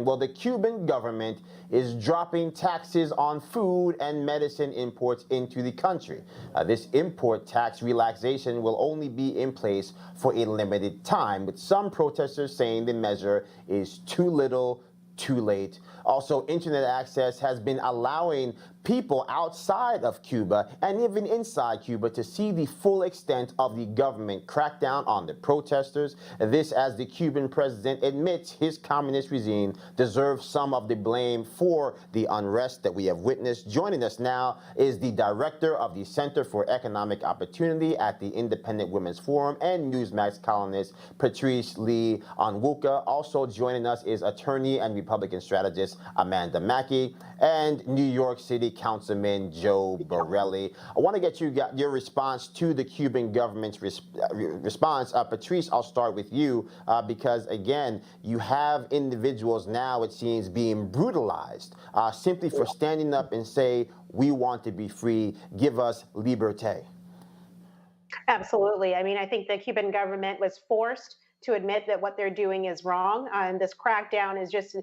Well, the Cuban government is dropping taxes on food and medicine imports into the country. This import tax relaxation will only be in place for a limited time, with some protesters saying the measure is too little, too late. Also, internet access has been allowing people outside of Cuba and even inside Cuba to see the full extent of the government crackdown on the protesters. This as the Cuban president admits his communist regime deserves some of the blame for the unrest that we have witnessed. Joining us now is the director of the Center for Economic Opportunity at the Independent Women's Forum and Newsmax columnist Patrice Onwuka. Also joining us is attorney and Republican strategist Makki and New York City Councilman Joe Borelli. I want to get your response to the Cuban government's response. Patrice, I'll start with you because, again, you have individuals now, it seems, being brutalized simply for standing up and say, we want to be free, give us liberté. Absolutely. I mean, I think the Cuban government was forced to admit that what they're doing is wrong. And this crackdown is just,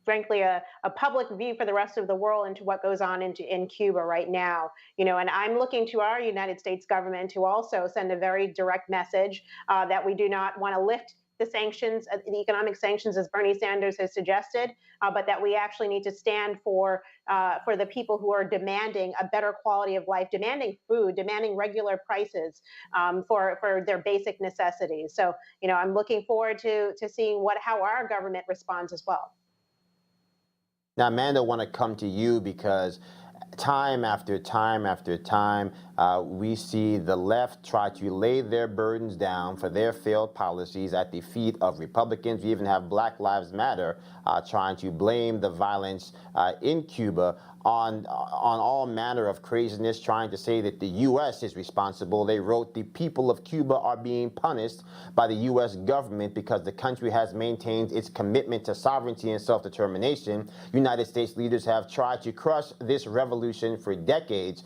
frankly, a public view for the rest of the world into what goes on in Cuba right now. You know, and I'm looking to our United States government to also send a very direct message that we do not want to lift the sanctions, the economic sanctions, as Bernie Sanders has suggested, but that we actually need to stand for the people who are demanding a better quality of life, demanding food, demanding regular prices for their basic necessities. So, you know, I'm looking forward to seeing how our government responds as well. Now, Amanda, I want to come to you because time after time after time, we see the left try to lay their burdens down for their failed policies at the feet of Republicans. We even have Black Lives Matter trying to blame the violence in Cuba on all manner of craziness, trying to say that the U.S. is responsible. They wrote, the people of Cuba are being punished by the U.S. government because the country has maintained its commitment to sovereignty and self-determination. United States leaders have tried to crush this revolution for decades.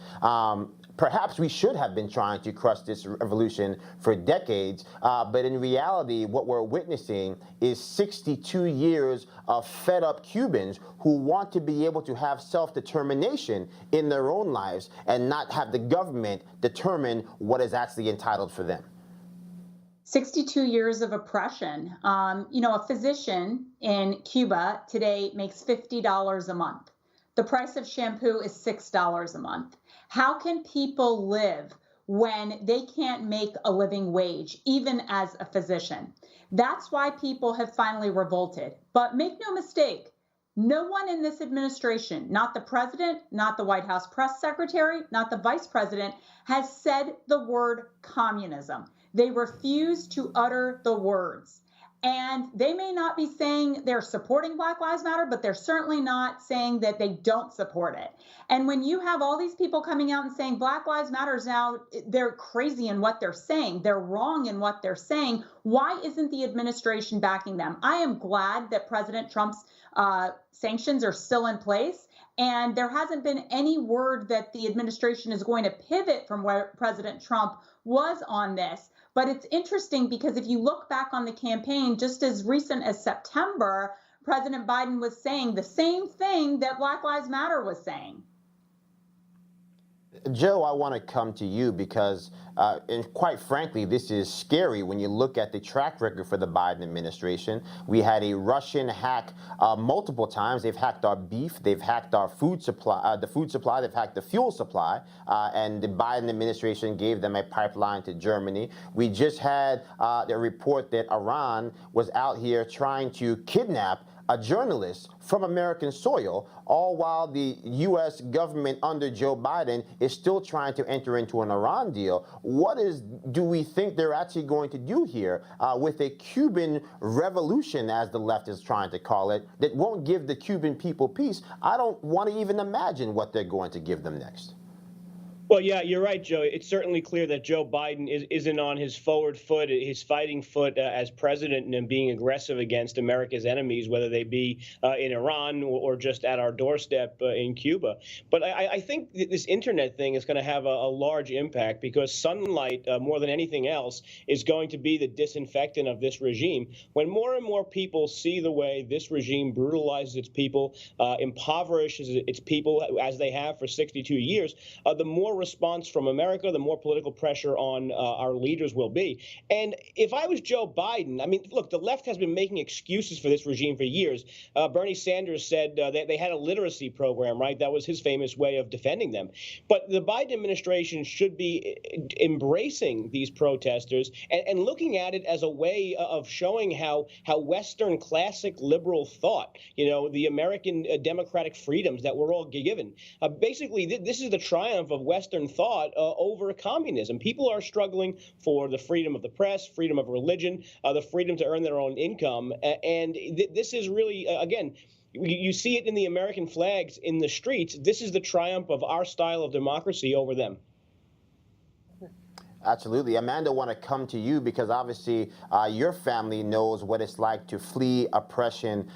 Perhaps we should have been trying to crush this revolution for decades, but in reality, what we're witnessing is 62 years of fed-up Cubans who want to be able to have self-determination in their own lives and not have the government determine what is actually entitled for them. 62 years of oppression. You know, a physician in Cuba today makes $50 a month. The price of shampoo is $6 a month. How can people live when they can't make a living wage, even as a physician? That's why people have finally revolted. But make no mistake, no one in this administration, not the president, not the White House press secretary, not the vice president, has said the word communism. They refuse to utter the words. And they may not be saying they're supporting Black Lives Matter, but they're certainly not saying that they don't support it. And when you have all these people coming out and saying Black Lives Matter now, they're crazy in what they're saying, they're wrong in what they're saying, why isn't the administration backing them? I am glad that President Trump's sanctions are still in place. And there hasn't been any word that the administration is going to pivot from where President Trump was on this. But it's interesting because if you look back on the campaign, just as recent as September, President Biden was saying the same thing that Black Lives Matter was saying. Joe, I want to come to you because, and quite frankly, this is scary when you look at the track record for the Biden administration. We had a Russian hack multiple times. They've hacked our beef, they've hacked our food supply, they've hacked the fuel supply, and the Biden administration gave them a pipeline to Germany. We just had a report that Iran was out here trying to kidnap a journalist from American soil, all while the U.S. government under Joe Biden is still trying to enter into an Iran deal. What do we think they're actually going to do here with a Cuban revolution, as the left is trying to call it, that won't give the Cuban people peace? I don't want to even imagine what they're going to give them next. Well, yeah, you're right, Joe. It's certainly clear that Joe Biden isn't on his forward foot, his fighting foot as president, and being aggressive against America's enemies, whether they be in Iran or just at our doorstep in Cuba. But I think that this internet thing is going to have a large impact because sunlight, more than anything else, is going to be the disinfectant of this regime. When more and more people see the way this regime brutalizes its people, impoverishes its people, as they have for 62 years, the more response from America, the more political pressure on our leaders will be. And if I was Joe Biden, I mean, look, the left has been making excuses for this regime for years. Bernie Sanders said they had a literacy program, right? That was his famous way of defending them. But the Biden administration should be embracing these protesters and looking at it as a way of showing how Western classic liberal thought, the American democratic freedoms that we're all given. Basically, this is the triumph of Western thought over communism. People are struggling for the freedom of the press, freedom of religion, the freedom to earn their own income. And this is really, again, you see it in the American flags in the streets. This is the triumph of our style of democracy over them. Absolutely. Amanda, I want to come to you because obviously your family knows what it's like to flee oppression,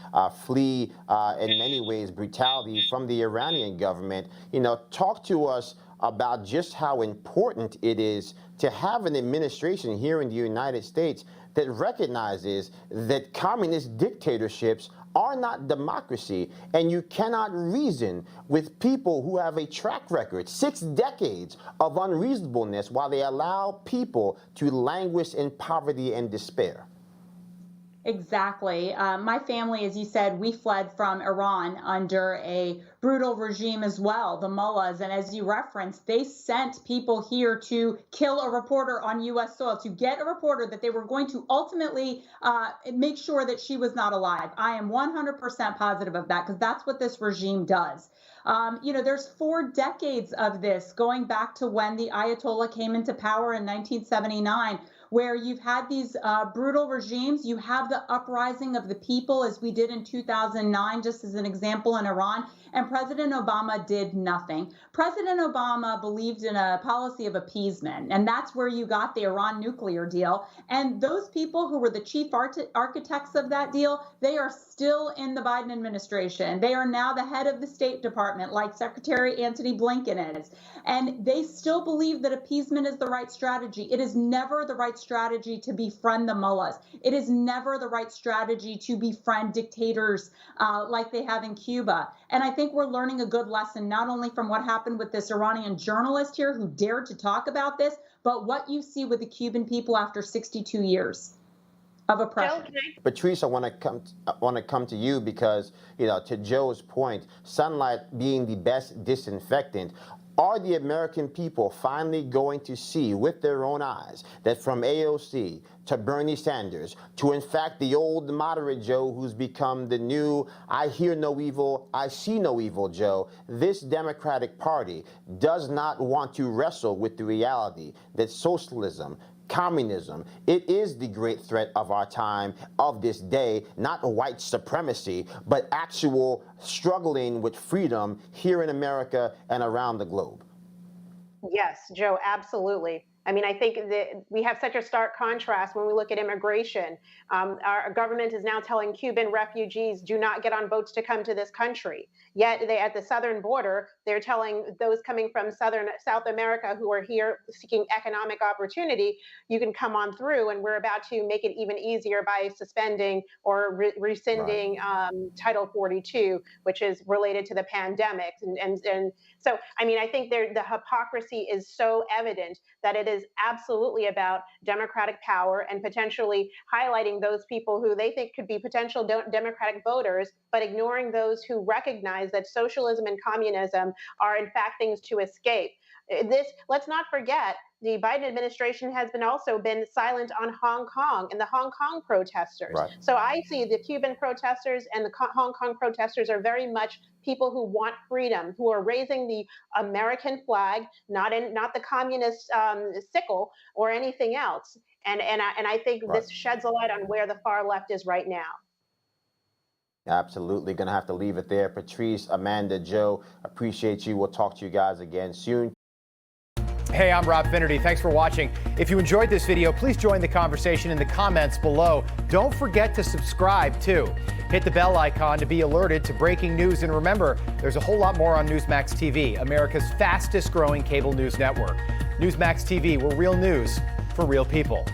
flee in many ways brutality from the Iranian government. Talk to us about just how important it is to have an administration here in the United States that recognizes that communist dictatorships are not democracy, and you cannot reason with people who have a track record, 6 decades of unreasonableness, while they allow people to languish in poverty and despair. Exactly. My family, as you said, we fled from Iran under a brutal regime as well, the mullahs. And as you referenced, they sent people here to kill a reporter on U.S. soil, to get a reporter that they were going to ultimately make sure that she was not alive. I am 100% positive of that because that's what this regime does. There's 4 decades of this going back to when the Ayatollah came into power in 1979. Where you've had these brutal regimes, you have the uprising of the people, as we did in 2009, just as an example in Iran, and President Obama did nothing. President Obama believed in a policy of appeasement, and that's where you got the Iran nuclear deal. And those people who were the chief architects of that deal, they are still in the Biden administration. They are now the head of the State Department, like Secretary Antony Blinken is. And they still believe that appeasement is the right strategy. It is never the right strategy to befriend the mullahs. It is never the right strategy to befriend dictators like they have in Cuba. And I think we're learning a good lesson, not only from what happened with this Iranian journalist here who dared to talk about this, but what you see with the Cuban people after 62 years of oppression. Patrice, I want to come to you because, to Joe's point, sunlight being the best disinfectant. Are the American people finally going to see with their own eyes that from AOC to Bernie Sanders to, in fact, the old moderate Joe who's become the new I hear no evil, I see no evil Joe, this Democratic Party does not want to wrestle with the reality that socialism, communism, it is the great threat of our time, of this day, not white supremacy, but actual struggling with freedom here in America and around the globe? Yes, Joe, absolutely. I mean, I think that we have such a stark contrast when we look at immigration. Our government is now telling Cuban refugees, do not get on boats to come to this country. Yet at the southern border, they're telling those coming from South America who are here seeking economic opportunity, you can come on through, and we're about to make it even easier by suspending or rescinding Title 42, which is related to the pandemic. And so, I mean, I think the hypocrisy is so evident that it is absolutely about democratic power and potentially highlighting those people who they think could be potential democratic voters, but ignoring those who recognize that socialism and communism are in fact things to escape. Let's not forget, the Biden administration has also been silent on Hong Kong and the Hong Kong protesters. Right. So I see the Cuban protesters and the Hong Kong protesters are very much people who want freedom, who are raising the American flag, not the communist sickle or anything else. And I think this sheds a light on where the far left is right now. Absolutely. Going to have to leave it there. Patrice, Amanda, Joe, appreciate you. We'll talk to you guys again soon. Hey, I'm Rob Finnerty. Thanks for watching. If you enjoyed this video, please join the conversation in the comments below. Don't forget to subscribe, too. Hit the bell icon to be alerted to breaking news. And remember, there's a whole lot more on Newsmax TV, America's fastest growing cable news network. Newsmax TV, where real news for real people.